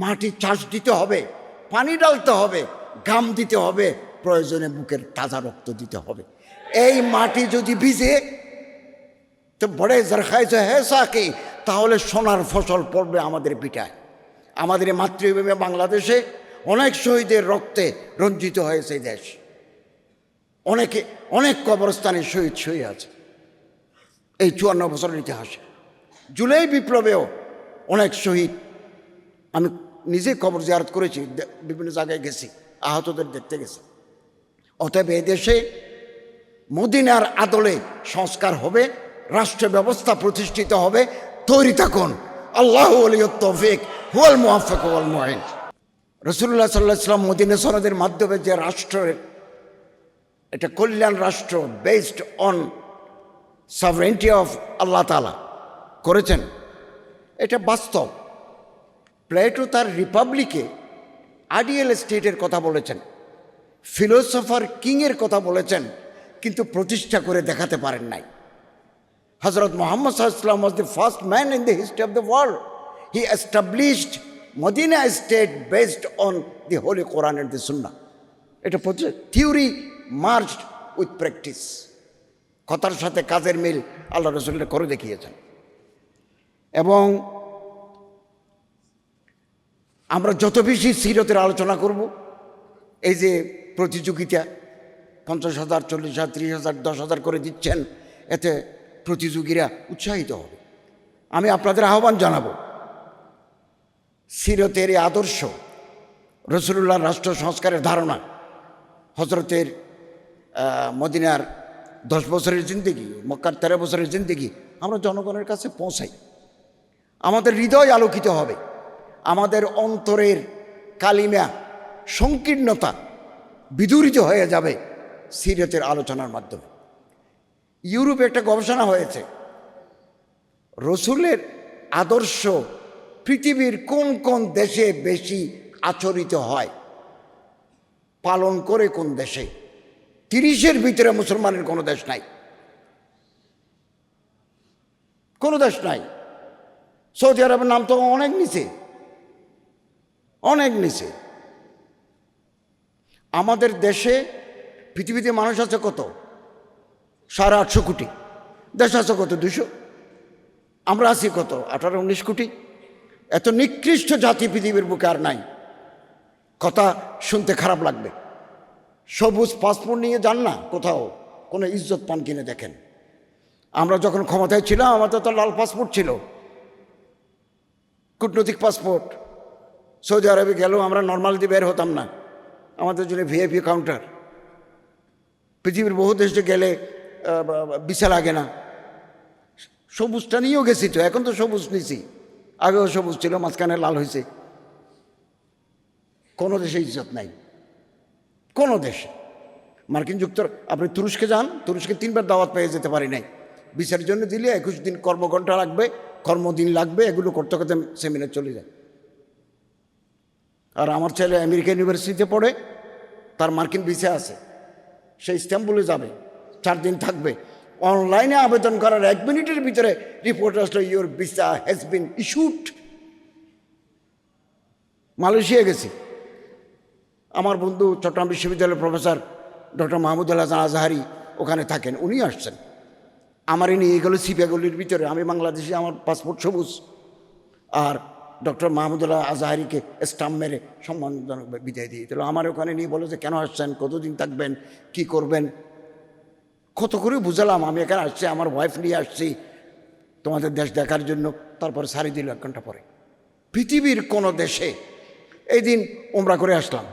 মাটি চাষ দিতে হবে, পানি ডালতে হবে, ঘাম দিতে হবে, প্রয়োজনে বুকের তাজা রক্ত দিতে হবে। এই মাটি যদি ভিজে তো বড়ে জরখাইছে হেসাকে, তাহলে সোনার ফসল পড়বে আমাদের পিঠায়। আমাদের মাতৃভূমি বাংলাদেশে অনেক শহীদের রক্তে রঞ্জিত হয়েছে দেশ। অনেক কবরস্থানে শহীদ শহীদ আছে এই 54 বছরের ইতিহাসে। জুলাই বিপ্লবেও অনেক শহীদ, আমি নিজে কবর জিয়ারত করেছি, বিভিন্ন জায়গায় গেছি, আহতদের দেখতে গেছি। অতএব এই দেশে মদিনার আদলে সংস্কার হবে, রাষ্ট্র ব্যবস্থা প্রতিষ্ঠিত হবে। তৈরি থাকুন। আল্লাহু ওয়ালিয়ুত তৌফিক হুয়াল মুওয়াফফিক ওয়াল মুঈন। রাসূলুল্লাহ সাল্লাল্লাহু আলাইহি ওয়াসাল্লাম মদিনা সনদের মাধ্যমে যে রাষ্ট্রের, এটা কল্যাণ রাষ্ট্র বেসড অন সভরেন্টি অফ আল্লাহ তাআলা করেছেন, এটা বাস্তব। প্লেটো তার রিপাবলিকে আইডিয়াল স্টেটের কথা বলেছেন, ফিলোসফার কিংয়ের কথা বলেছেন, কিন্তু প্রতিষ্ঠা করে দেখাতে পারেন নাই। হযরত মুহাম্মদ সাল্লাল্লাহু আলাইহি ওয়াসাল্লাম was the first man in the history of the world. He established Medina state based on the Holy Quran and the Sunnah. এটা থিওরি মার্জড উইথ প্র্যাকটিস, কথার সাথে কাজের মিল আল্লাহ রাসূল করে দেখিয়েছেন। এবং আমরা যত বেশি সিরতের আলোচনা করব, এই যে প্রতিযোগিতা 50,000, 40,000, 30,000, 10,000 করে দিচ্ছেন, এতে প্রতিযোগীরা উৎসাহিত হবে। আমি আপনাদের আহ্বান জানাবো, সিরতের এই আদর্শ, রাসূলুল্লাহর রাষ্ট্র সংস্কারের ধারণা, হজরতের মদিনার 10 বছরের জিন্দেগি, মক্কার 13 বছরের জিন্দেগি আমরা জনগণের কাছে পৌঁছাই। আমাদের হৃদয় আলোকিত হবে, আমাদের অন্তরের কালিমা সংকীর্ণতা বিদূরিত হয়ে যাবে সিরতের আলোচনার মাধ্যমে। ইউরোপে একটা গবেষণা হয়েছে, রসুলের আদর্শ পৃথিবীর কোন কোন দেশে বেশি আচরিত হয়, পালন করে কোন দেশে। 30-এর ভিতরে মুসলমানের কোনো দেশ নাই, কোনো দেশ নাই। সৌদি আরবের নাম তো অনেক নিচে, অনেক নিচে। আমাদের দেশে পৃথিবীতে মানুষ আছে কত? 850 কোটি। দেশ আছে কত? 200। আমরা আছি কত? 18-19 কোটি। এত নিকৃষ্ট জাতি পৃথিবীর বুকে আর নাই। কথা শুনতে খারাপ লাগবে, সবুজ পাসপোর্ট নিয়ে যান না কোথাও, কোনো ইজ্জত পান কিনে দেখেন। আমরা যখন ক্ষমতায় ছিলাম আমাদের তো লাল পাসপোর্ট ছিল, কূটনৈতিক পাসপোর্ট। সৌদি আরবে গেলেও আমরা নর্মাল দিয়ে বের হতাম না, আমাদের জন্য ভিআইপি কাউন্টার। পৃথিবীর বহু দেশে গেলে ভিসা লাগে না। সবুজটা নিয়েও গেছি তো, এখন তো সবুজ নিছি, আগেও সবুজ ছিল, মাঝখানে লাল হয়েছে। কোনো দেশে ইজ্জত নাই, কোনো দেশে। মার্কিন যুক্তরাষ্ট্র, আপনি তুরস্কে যান, তুরস্কে 3 বার দাওয়াত পেয়ে যেতে পারি নাই। ভিসার জন্য দিলে 21 দিন কর্মঘণ্টা লাগবে, কর্মদিন লাগবে, এগুলো করতে করতে সেমিনার চলে যায়। আর আমার ছেলে আমেরিকা ইউনিভার্সিটিতে পড়ে, তার মার্কিন ভিসা আছে, সে ইস্তাম্বুলে যাবে, 4 দিন থাকবে। অনলাইনে আবেদন করার 1 মিনিটের ভিতরে রিপোর্ট আসলো, your visa has been issued. Malaysia গেছি, আমার বন্ধু চট্টগ্রাম বিশ্ববিদ্যালয়ের প্রফেসর ডক্টর মাহমুদুল্লাহ আজহারি ওখানে থাকেন, উনি আসছেন। আমার নিয়ে গেল সিপিয়াগুলির ভিতরে, আমি বাংলাদেশি, আমার পাসপোর্ট সবুজ। আর ডক্টর মাহমুদুল্লাহ আজহারিকে স্টাম্প মেরে সম্মানজনক বিদায় দিয়ে দিল। আমার ওখানে নিয়ে বলে যে কেন আসছেন, কতদিন থাকবেন, কি করবেন। কত করে বুঝালাম আমি এখানে আসছি, আমার ওয়াইফ নিয়ে আসছি তোমাদের দেশ দেখার জন্য। তারপরে সারি দিল 1 ঘন্টা পরে। পৃথিবীর কোনো দেশে এই দিন ওমরা করে আসলাম,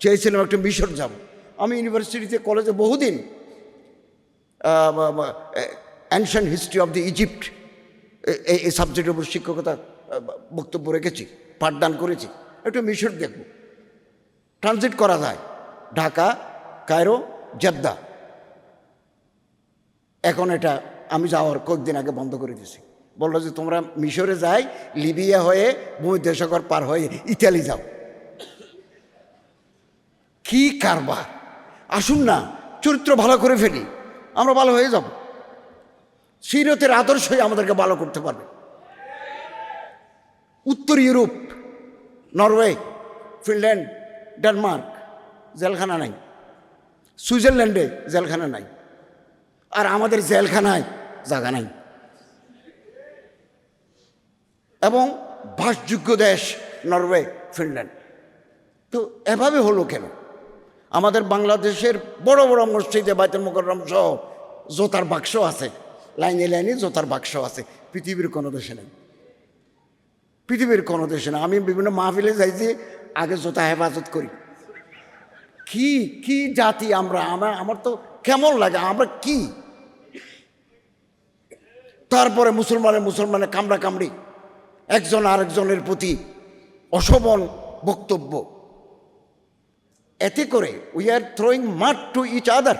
চেয়েছিলাম একটা মিশর যাব। আমি ইউনিভার্সিটিতে কলেজে বহুদিন ancient history of the Egypt এই সাবজেক্টের উপর শিক্ষকতা বক্তব্য রেখেছি, পাঠদান করেছি। একটু মিশর দেখব, ট্রানজিট করা যায়, ঢাকা, কায়রো, জেদ্দা। এখন এটা আমি যাওয়ার কয়েকদিন আগে বন্ধ করে দিয়েছি। বললো যে তোমরা মিশরে যাই, লিবিয়া হয়ে ভূমধ্যসাগর পার হয়ে ইতালি যাও। কি কারবার! আসুন না, চরিত্র ভালো করে ফেলি, আমরা ভালো হয়ে যাব। সিরতের আদর্শই আমাদেরকে ভালো করতে পারবে। উত্তর ইউরোপ নরওয়ে, ফিনল্যান্ড, ডেনমার্ক জেলখানা নাই, সুইজারল্যান্ডে জেলখানা নাই, আর আমাদের জেলখানায় জায়গা নাই। এবং বাসযোগ্য দেশ নরওয়ে, ফিনল্যান্ড। তো এভাবে হলো কেন? আমাদের বাংলাদেশের বড় বড় মসজিদে বাইতুল মুকাররম সহ জোতার বাক্স আছে, লাইনে লাইনে জোতার বাক্স আছে, পৃথিবীর কোনো দেশে নেই। পৃথিবীর কোনো দেশে না। আমি বিভিন্ন মাহফিলে যাইছি, আগে জোতা হেফাজত করি। কি কি জাতি আমরা! আমার তো কেমন লাগে, আমরা কি! তারপরে মুসলমানের কামড়া কামড়ি, একজন আরেকজনের প্রতি অশোভন বক্তব্য। এতে করে we are throwing mud to each other.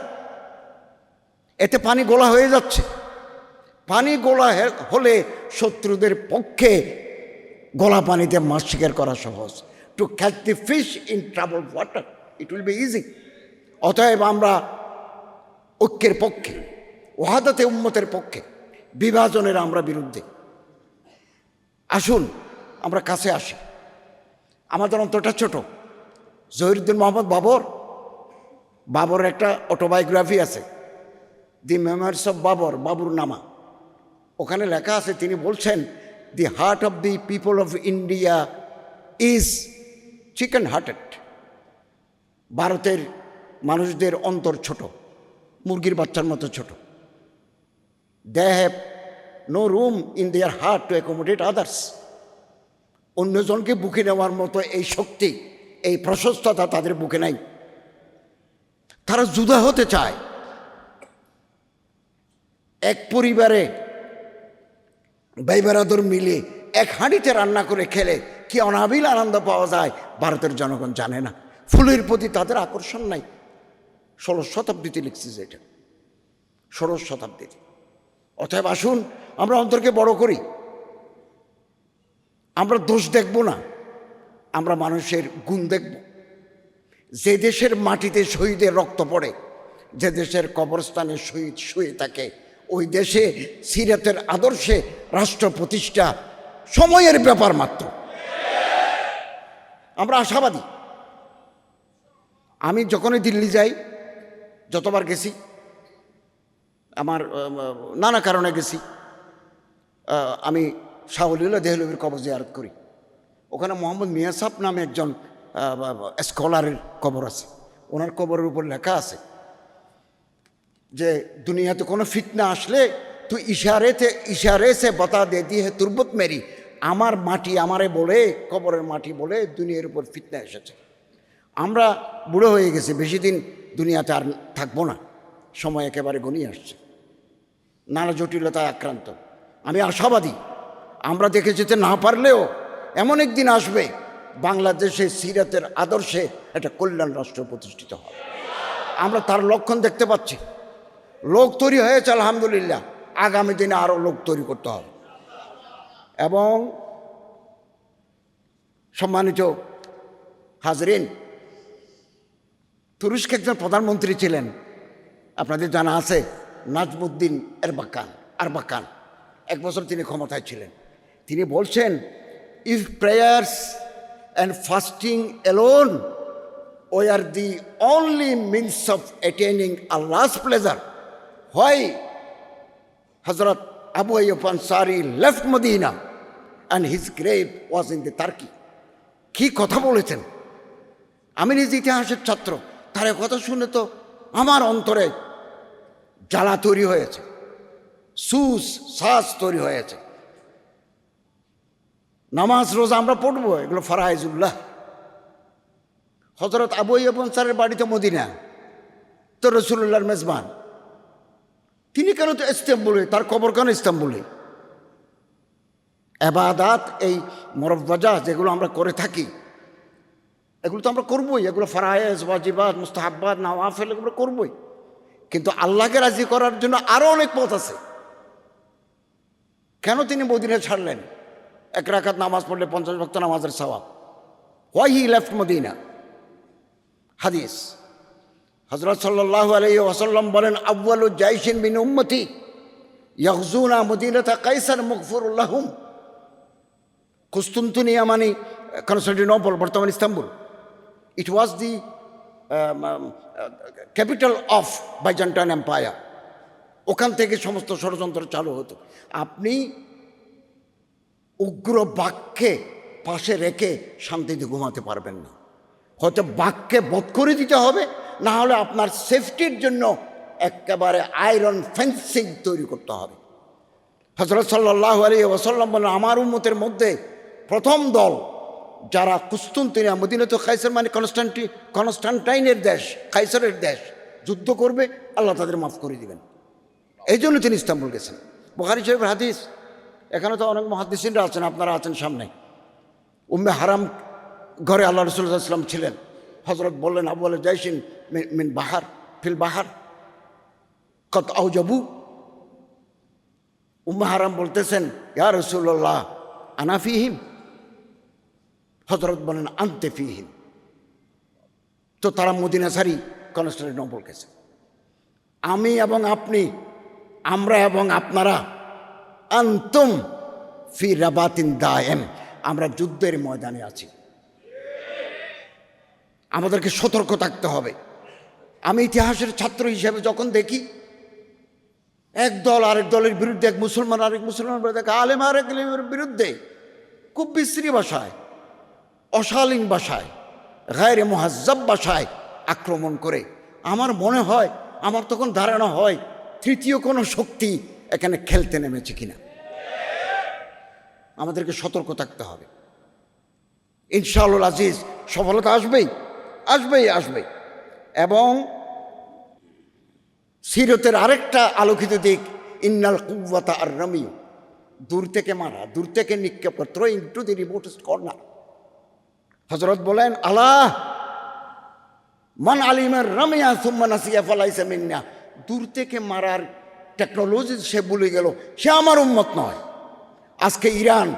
এতে পানি গোলা হয়ে যাচ্ছে। পানি গোলা হলে শত্রুদের পক্ষে গোলা পানিতে মাছ শিকার করা সহজ। To catch the fish in trouble water it will be easy. অতএব আমরা ঐক্যের পক্ষে, ওয়াহাদাতে উম্মতের পক্ষে, বিভাজনের আমরা বিরুদ্ধে। আসুন আমরা কাছে আসি। আমাদের অন্তরটা ছোট। জহিরুদ্দিন মোহাম্মদ বাবরের একটা অটোবায়োগ্রাফি আছে, দি মেমোরিজ অফ বাবুর নামা। ওখানে লেখা আছে, তিনি বলছেন, the heart of the people of India is chicken hearted. ভারতের মানুষদের অন্তর ছোট, মুরগির বাচ্চার মতো ছোট। They have no room in their heart to accommodate others. অন্যজনকে বুকে নেওয়ার মতো এই শক্তি, এই প্রশস্ততা তাদের বুকে নাই। তারা জুদা হতে চায়। এক পরিবারে ভাই বেরাদর মিলে এক হাঁড়িতে রান্না করে খেলে কি অনাবিল আনন্দ পাওয়া যায় ভারতের জনগণ জানে না। ফুলের প্রতি তাদের আকর্ষণ নাই। 16 শতাব্দীতে লিখছি যেটা, 16 শতাব্দীতে। অতএব আসুন আমরা অন্তরকে বড় করি। আমরা দোষ দেখব না, আমরা মানুষের গুণ দেখব। যে দেশের মাটিতে শহীদের রক্ত পড়ে, যে দেশের কবরস্থানে শহীদ শুয়ে থাকে, ওই দেশে সিরাতের আদর্শে রাষ্ট্র প্রতিষ্ঠা সময়ের ব্যাপার মাত্র। আমরা আশাবাদী। আমি যখনই দিল্লি যাই, যতবার গেছি, আমার নানা কারণে গেছি, আমি শাহ ওলিউল্লাহ দেহলভির কবর জিয়ারত করি। ওখানে মোহাম্মদ মিয়া সাহেব নামে একজন স্কলারের কবর আছে। ওনার কবরের উপর লেখা আছে যে দুনিয়াতে কোনো ফিতনা আসলে তুই ইশারে সে বতা দে দি হে তুরবত মেরি। আমার মাটি আমারে বলে, কবরের মাটি বলে দুনিয়ার উপর ফিতনা এসেছে। আমরা বুড়ো হয়ে গেছি, বেশি দিন দুনিয়াতে আর থাকবো না, সময় একেবারে ঘনিয়ে আসছে, নানা জটিলতায় আক্রান্ত। আমি আশাবাদী, আমরা দেখে যেতে না পারলেও এমন একদিন আসবে বাংলাদেশে সিরাতের আদর্শে একটা কল্যাণ রাষ্ট্র প্রতিষ্ঠিত হবে। আমরা তার লক্ষণ দেখতে পাচ্ছি। লোক তৈরি হয়েছে আলহামদুলিল্লাহ, আগামী দিনে আরও লোক তৈরি করতে হবে। এবং সম্মানিত হাজরিন, তুরস্কে একজন প্রধানমন্ত্রী ছিলেন, আপনাদের জানা আছে, নাজমুদ্দিন আরবাকান। 1 বছর তিনি ক্ষমতায় ছিলেন। তিনি বলছেন, if prayers and fasting alone were the only means of attaining Allah's pleasure, why Hazrat Abu Ayyub Ansari left Medina and his grave was in the Turkey. কি কথা বলেছেন! আমি নিজ ইতিহাসের ছাত্র, তার কথা শুনে তো আমার অন্তরে জ্বালা তৈরি হয়েছে, শ্বাস তৈরি হয়েছে। নামাজ রোজা আমরা পড়বো, এগুলো ফারাইজুল্লাহ। হজরত আবু আইয়ুব আনসারীর বাড়িতে মদিনা, তো রাসূলুল্লাহর মেজবান। তিনি কেন তো ইস্তাম্বুলে, তার কবর কেন ইস্তাম্বুলে? ইবাদাত, এই মুরব্বাজা যেগুলো আমরা করে থাকি, এগুলো তো আমরা করবই। এগুলো ফারায়েজ, ওয়াজিবাত, মুস্তাহাব্বাত, নওয়াফিল, এগুলো করবই। কিন্তু আল্লাহকে রাজি করার জন্য আরও অনেক পথ আছে। কেন তিনি মদিনা ছাড়লেন? 1 রাকাত নামাজ পড়লে 50 ওয়াক্ত নামাজের সওয়াব। Why he left Medina? হাদিস, হযরত সাল্লাল্লাহু আলাইহি ওয়াসাল্লাম বলেন, আউয়ালু জাইশিন মিন উম্মতি ইয়াগজুনা মদিনাতা কাইসার মাগফুরুল লাহুম। কুস্তুনতুনিয়া মানে কনস্টান্টিনোপল, বর্তমান Istanbul. It was the capital of Byzantine empire. ওখান থেকে সমস্ত ষড়যন্ত্র চালু হতো। আপনি উগ্র বাক্যে পাশে রেখে শান্তিতে ঘুমাতে পারবেন না। হয়তো বাক্যে বধ করে দিতে হবে, না হলে আপনার সেফটির জন্য একেবারে আয়রন ফেন্সিং তৈরি করতে হবে। হযরত সাল্লাল্লাহু আলাইহি ওয়াসাল্লাম বলেন, আমার উম্মতের মধ্যে প্রথম দল যারা কুস্তুনতিনিয়া, মদিনাতুল কায়সার মানে কনস্টান্টাইনের দেশ, কায়সারের দেশ, যুদ্ধ করবে, আল্লাহ তাদের মাফ করে দিবেন। এই জন্য তিনি ইস্তাম্বুল গেছেন। বুখারী শরীফের হাদিস। এখানে তো অনেক মুহাদ্দিসিনরা আছেন, আপনারা আছেন সামনে। উম্মে হারাম ঘরে আল্লাহ রাসূল সাল্লাল্লাহু আলাইহি ওয়াসাল্লাম ছিলেন। হযরত বললেন, আবু আল জাইশিন মিন বাহার ফিল বাহার কত আউজাবু। উম্মে হারাম বলতেছেন, ইয়া রাসূলুল্লাহ আনা ফিহিম। হযরত বলেন, আনতে ফিহিম। তো তারা মদিনা ছাড়ি কনস্টান্টিনোপল গেছে। আমি এবং আপনি, আমরা এবং আপনারা, আনতুম ফি রাবাতিন দায়েম, আমরা যুদ্ধের ময়দানে আছি। আমাদেরকে সতর্ক থাকতে হবে। আমি ইতিহাসের ছাত্র হিসেবে যখন দেখি এক দল আরেক দলের বিরুদ্ধে, এক মুসলমান আরেক মুসলমান বিরুদ্ধে, আলেম আরেক আলেমের বিরুদ্ধে খুব বিশ্রী ভাষায়, অশালীন ভাষায়, গায়রে মুহাজ্জাব ভাষায় আক্রমণ করে, আমার মনে হয়, আমার তখন ধারণা হয় তৃতীয় কোনো শক্তি এখানে খেলতে নেমেছে কিনা। আমাদেরকে সতর্ক থাকতে হবে। ইনশাআল্লাহ আজিজ, সফলতা আসবেই আসবেই আসবেই। এবং সিরতের আরেকটা আলোকিত দিক, ইন্নাল কুওয়াতা আর রামিউ, দূর থেকে মারা, দূর থেকে নিক্ষেপ, থ্রোয়িং টু দি রিমোটেস্ট কর্নার। হযরত বলেন, আল্লাহ মান আলিমার রামিয়া সুম্মা নাসিয়া ফালাইসা মিন্না, দূর থেকে মারার টেকনোলজি সে ভুলে গেল, সে আমার উম্মত নয়। আজকে ইরান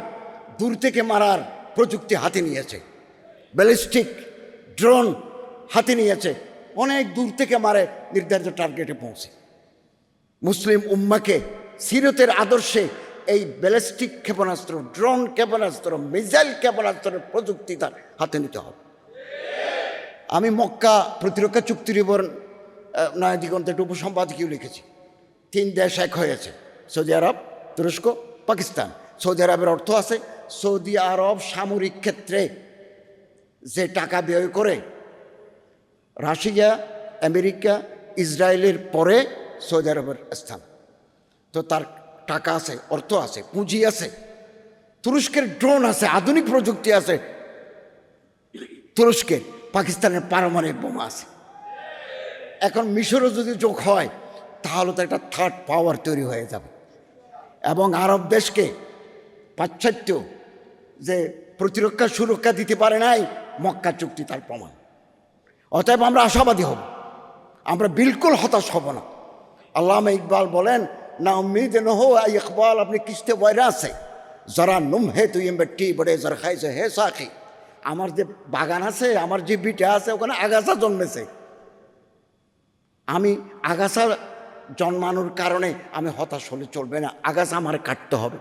দূর থেকে মারার প্রযুক্তি হাতে নিয়েছে, ব্যালিস্টিক ড্রোন হাতে নিয়েছে, অনেক দূর থেকে মারে, নির্ধারিত টার্গেটে পৌঁছে। মুসলিম উম্মাকে সিরতের আদর্শে এই ব্যালিস্টিক ক্ষেপণাস্ত্র, ড্রোন ক্ষেপণাস্ত্র, মিসাইল ক্ষেপণাস্ত্রের প্রযুক্তি তার হাতে নিতে হবে। আমি মক্কা প্রতিরক্ষা চুক্তির উপর নয়া দিগন্তে একটা উপসম্পাদকীয় লিখেছি। 3 দেশ এক হয়েছে, সৌদি আরব, তুরস্ক, পাকিস্তান। সৌদি আরবের অর্থ আছে, সৌদি আরব সামরিক ক্ষেত্রে যে টাকা ব্যয় করে, রাশিয়া, আমেরিকা, ইসরায়েলের পরে সৌদি আরবের স্থান। তো তার টাকা আছে, অর্থ আছে, পুঁজি আছে। তুরস্কের ড্রোন আছে, আধুনিক প্রযুক্তি আছে। তুরস্কের, পাকিস্তানের পারমাণবিক বোমা আছে। এখন মিশরও যদি যোগ হয়, তাহলে তো একটা থার্ড পাওয়ার তৈরি হয়ে যাবে। এবং আরব দেশকে পাশ্চাত্য যে প্রতিরক্ষা সুরক্ষা দিতে পারে নাই, মক্কা চুক্তি তার প্রমাণ। অতএব আমরা আশাবাদী হব, আমরা বিলকুল হতাশ হব না। আল্লামা ইকবাল বলেন, না উম্মীদ ন হো ইকবাল আপনি কিস্তে বয়রা আছে, যারা নুম হে তুই বেটি বড়ে যার খাইছে হে সাকি। আমার যে বাগান আছে, আমার যে বিটা আছে, ওখানে আগাছা জন্মেছে। আমি আগাছা জন্মানোর কারণে আমি হতাশ হলে চলবে না। আগাছা আমার কাটতে হবে,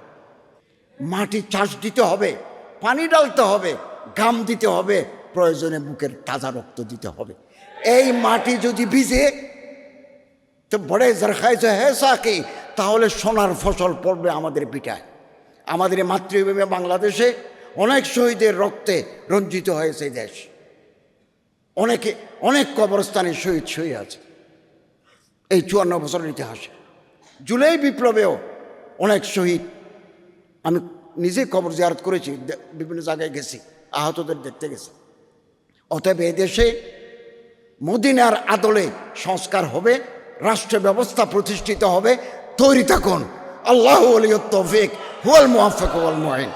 মাটি চাষ দিতে হবে, পানি ডালতে হবে, ঘাম দিতে হবে, প্রয়োজনে বুকের তাজা রক্ত দিতে হবে। এই মাটি যদি ভিজে তো বড়ে যার খাইছে হে সাকি, তাহলে সোনার ফসল পড়বে আমাদের পিঠায়। আমাদের মাতৃভূমি বাংলাদেশে অনেক শহীদের রক্তে রঞ্জিত হয়েছে দেশ। অনেক কবরস্থানে শহীদ শহীদ আছে এই 54 বছরের ইতিহাসে। জুলাই বিপ্লবেও অনেক শহীদ, আমি নিজে কবর জিয়ারত করেছি, বিভিন্ন জায়গায় গেছি, আহতদের দেখতে গেছি। অতএব এই দেশে মদিনার আদলে সংস্কার হবে, রাষ্ট্র ব্যবস্থা প্রতিষ্ঠিত হবে। তৈরি থাকুন। আল্লাহু ওয়ালিয়ুত তৌফিক, হুয়াল মুওয়াফফিক ওয়াল মুঈন।